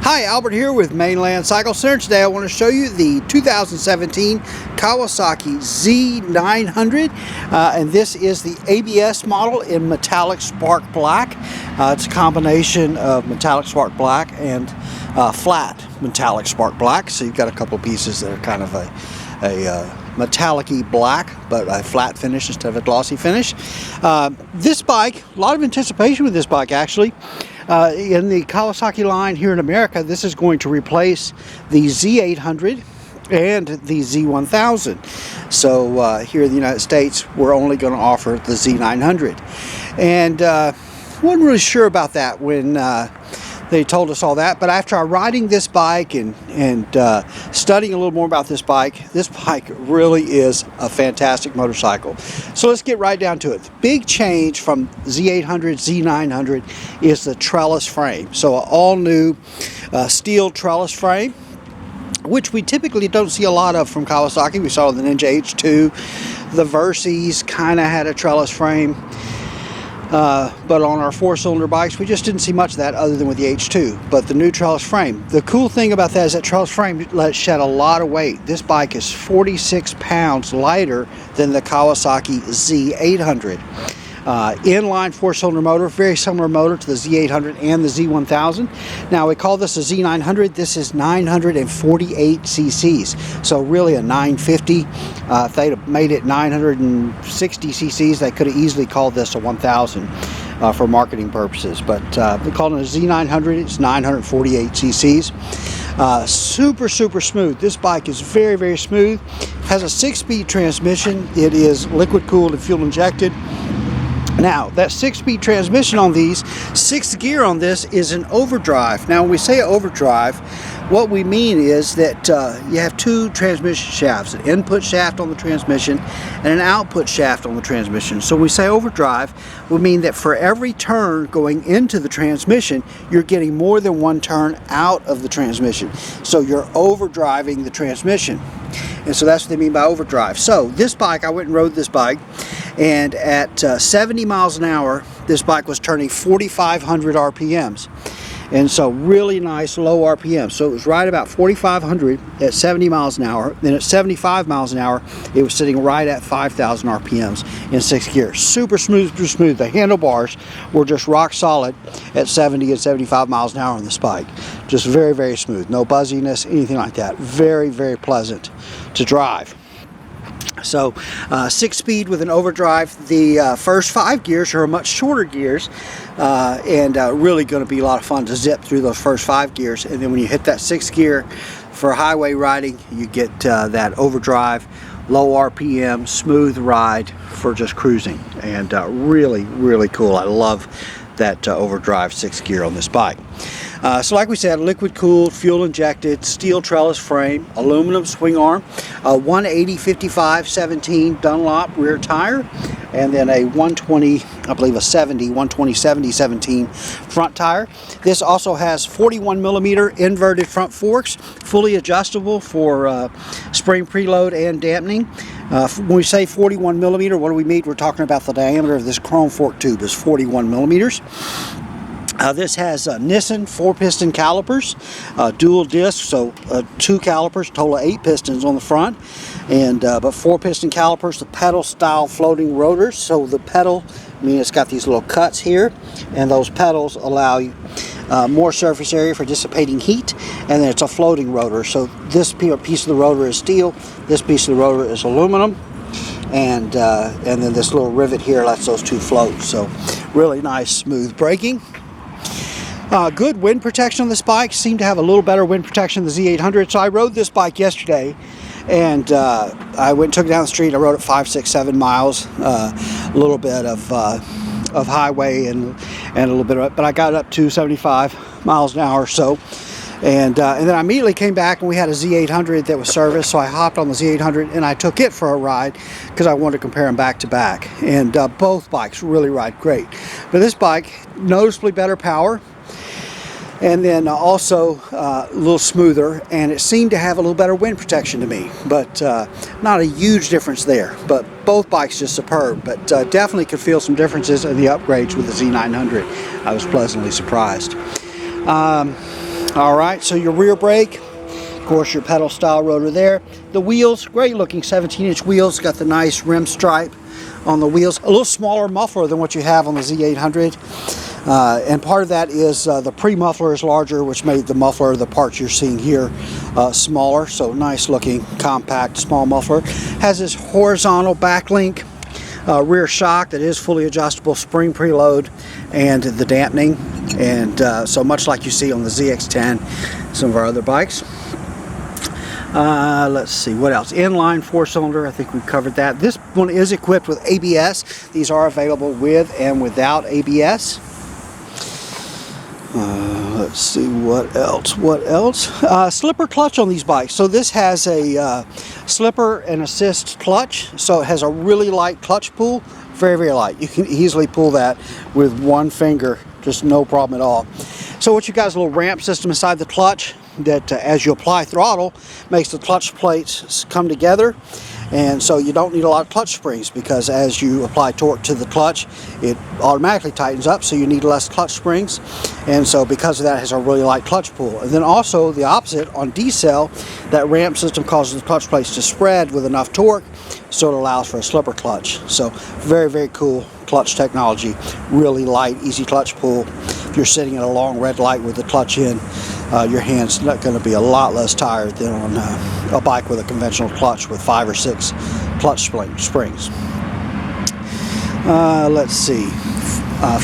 Hi, Albert here with Mainland Cycle Center. Today I want to show you the 2017 Kawasaki Z900 and this is the ABS model in metallic spark black. It's a combination of metallic spark black and flat metallic spark black, so you've got a couple pieces that are kind of a metallic-y black, but a flat finish instead of a glossy finish. This bike, a lot of anticipation with this bike actually. In the Kawasaki line here in America, this is going to replace the Z800 and the Z1000. So here in the United States, we're only going to offer the Z900. And wasn't really sure about that when they told us all that, but after riding this bike and studying a little more about this bike really is a fantastic motorcycle. So let's get right down to it. The big change from Z800, Z900 is the trellis frame. So an all new steel trellis frame, which we typically don't see a lot of from Kawasaki. We saw the Ninja H2, the Versys kind of had a trellis frame. But on our four-cylinder bikes, we just didn't see much of that other than with the H2. But the new trellis frame, the cool thing about that is that trellis frame lets shed a lot of weight. This bike is 46 pounds lighter than the Kawasaki Z800. Inline four-cylinder motor, very similar motor to the Z800 and the Z1000. Now we call this a Z900. This is 948 cc's, so really a 950. If they'd have made it 960 cc's, they could have easily called this a 1000 for marketing purposes. But they call it a Z900. It's 948 cc's. Super smooth. This bike is very smooth. Has a 6-speed transmission. It is liquid cooled and fuel injected. Now, that 6-speed transmission on these, 6th gear on this is an overdrive. Now, when we say overdrive, what we mean is that you have two transmission shafts, an input shaft on the transmission and an output shaft on the transmission. So when we say overdrive, we mean that for every turn going into the transmission, you're getting more than one turn out of the transmission. So you're overdriving the transmission. And so that's what they mean by overdrive. So this bike, I went and rode this bike, and at 70 miles an hour, this bike was turning 4,500 RPMs. And so really nice low RPM. So it was right about 4,500 at 70 miles an hour. Then at 75 miles an hour, it was sitting right at 5,000 RPMs in 6th gear. Super smooth. The handlebars were just rock solid at 70 and 75 miles an hour on this bike. Just very smooth. No buzziness, anything like that. Very pleasant to drive. So 6-speed with an overdrive. The first 5 gears are much shorter gears and really going to be a lot of fun to zip through those first 5 gears. And then when you hit that 6th gear for highway riding, you get that overdrive, low RPM, smooth ride for just cruising. And really cool. I love that overdrive 6th gear on this bike. So like we said, liquid cooled, fuel injected, steel trellis frame, aluminum swing arm, a 180/55/17 Dunlop rear tire, and then a 120, I believe a 120/70/17 front tire. This also has 41mm inverted front forks, fully adjustable for spring preload and dampening. When we say 41mm, what do we mean? We're talking about the diameter of this chrome fork tube is 41mm. This has Nissan 4-piston calipers, dual disc, so 2 calipers, total of 8 pistons on the front, and but 4-piston calipers, the pedal style floating rotors. So the pedal, it's got these little cuts here, and those pedals allow you more surface area for dissipating heat, and then it's a floating rotor. So this piece of the rotor is steel, this piece of the rotor is aluminum, and then this little rivet here lets those two float. So really nice smooth braking. Good wind protection on this bike. Seemed to have a little better wind protection than the Z800. So I rode this bike yesterday, and I went and took it down the street. I rode it 5, 6, 7 miles. A little bit of highway and a little bit of it, but I got up to 75 miles an hour or so. And then I immediately came back, and we had a Z800 that was serviced, so I hopped on the Z800 and I took it for a ride because I wanted to compare them back to back. And both bikes really ride great. But this bike, noticeably better power, and then also a little smoother, and it seemed to have a little better wind protection to me, but not a huge difference there. But both bikes just superb, but definitely could feel some differences in the upgrades with the Z900. I was pleasantly surprised. All right, so your rear brake, of course your pedal style rotor there. The wheels, great looking 17-inch wheels, got the nice rim stripe on the wheels. A little smaller muffler than what you have on the Z800. And part of that is the pre-muffler is larger, which made the muffler, the parts you're seeing here, smaller. So nice looking, compact, small muffler. Has this horizontal backlink rear shock that is fully adjustable, spring preload, and the dampening. And so much like you see on the ZX10, some of our other bikes. Let's see, what else? Inline 4-cylinder, I think we covered that. This one is equipped with ABS. These are available with and without ABS. Let's see, what else? Slipper clutch on these bikes. So this has a slipper and assist clutch. So it has a really light clutch pull, very, very light. You can easily pull that with one finger, just no problem at all. So what you got is a little ramp system inside the clutch that as you apply throttle makes the clutch plates come together, and so you don't need a lot of clutch springs, because as you apply torque to the clutch it automatically tightens up, so you need less clutch springs. And so because of that, it has a really light clutch pull. And then also the opposite on D-cell, that ramp system causes the clutch plates to spread with enough torque, so it allows for a slipper clutch. So very, very cool clutch technology, really light, easy clutch pull. If you're sitting at a long red light with the clutch in, your hand's not going to be a lot less tired than on a bike with a conventional clutch with 5 or 6 clutch springs. Let's see,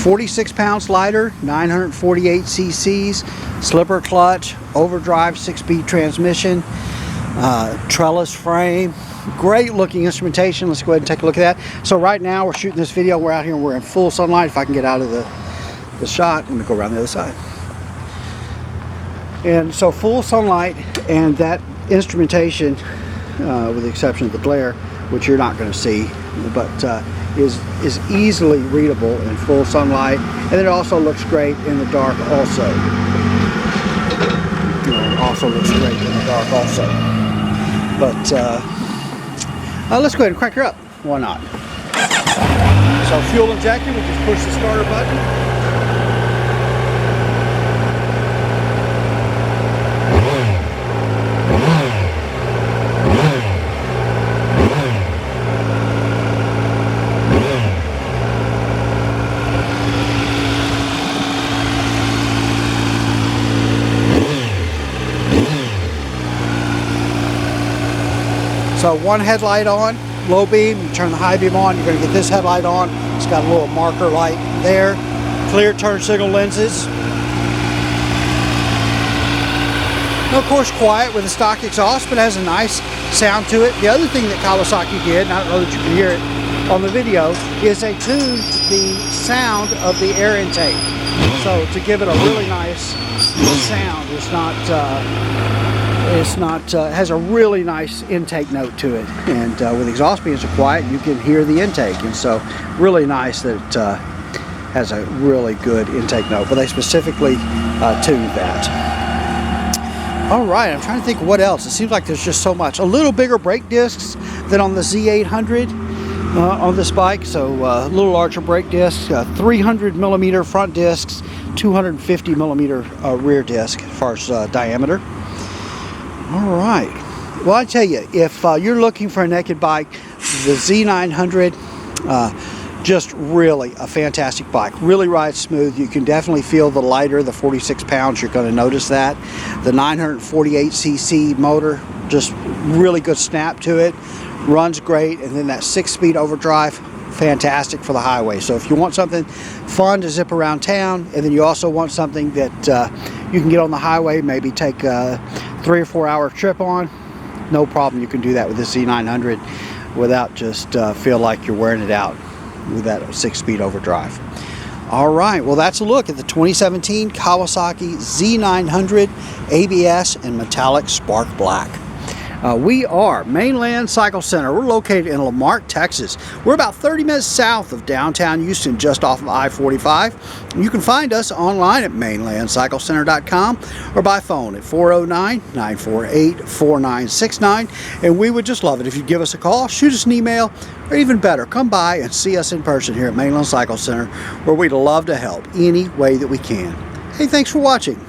46 pounds lighter, 948 cc's, slipper clutch, overdrive 6-speed transmission, trellis frame. Great looking instrumentation. Let's go ahead and take a look at that. So right now we're shooting this video, we're out here and we're in full sunlight. If I can get out of the shot, I'm going to go around the other side. And so full sunlight, and that instrumentation, with the exception of the glare, which you're not going to see, but is easily readable in full sunlight. And it also looks great in the dark also. It also looks great in the dark also. But let's go ahead and crank her up. Why not? So fuel injected, we just push the starter button. So one headlight on, low beam, you turn the high beam on, you're going to get this headlight on. It's got a little marker light there. Clear turn signal lenses. And of course quiet with a stock exhaust, but it has a nice sound to it. The other thing that Kawasaki did, and I don't know that you can hear it on the video, is they tuned the sound of the air intake. So to give it a really nice sound, it has a really nice intake note to it, and with exhaust being so quiet you can hear the intake, and so really nice that it has a really good intake note, but they specifically tuned that. Alright, I'm trying to think what else. It seems like there's just so much. A little bigger brake discs than on the Z800 on this bike, so a little larger brake discs, 300 millimeter front discs, 250 millimeter rear disc as far as diameter. All right. Well, I tell you, if you're looking for a naked bike, the Z900, just really a fantastic bike. Really rides smooth. You can definitely feel the lighter, the 46 pounds. You're going to notice that. The 948 cc motor, just really good snap to it. Runs great. And then that 6-speed overdrive, fantastic for the highway. So if you want something fun to zip around town, and then you also want something that you can get on the highway, maybe take 3 or 4 hour trip on, no problem. You can do that with this Z900 without just feel like you're wearing it out with that 6-speed overdrive. All right, well, that's a look at the 2017 Kawasaki Z900 ABS in metallic spark black. We are Mainland Cycle Center. We're located in Marque, Texas. We're about 30 minutes south of downtown Houston, just off of I-45. You can find us online at mainlandcyclecenter.com or by phone at 409-948-4969. And we would just love it if you'd give us a call, shoot us an email, or even better, come by and see us in person here at Mainland Cycle Center, where we'd love to help any way that we can. Hey, thanks for watching.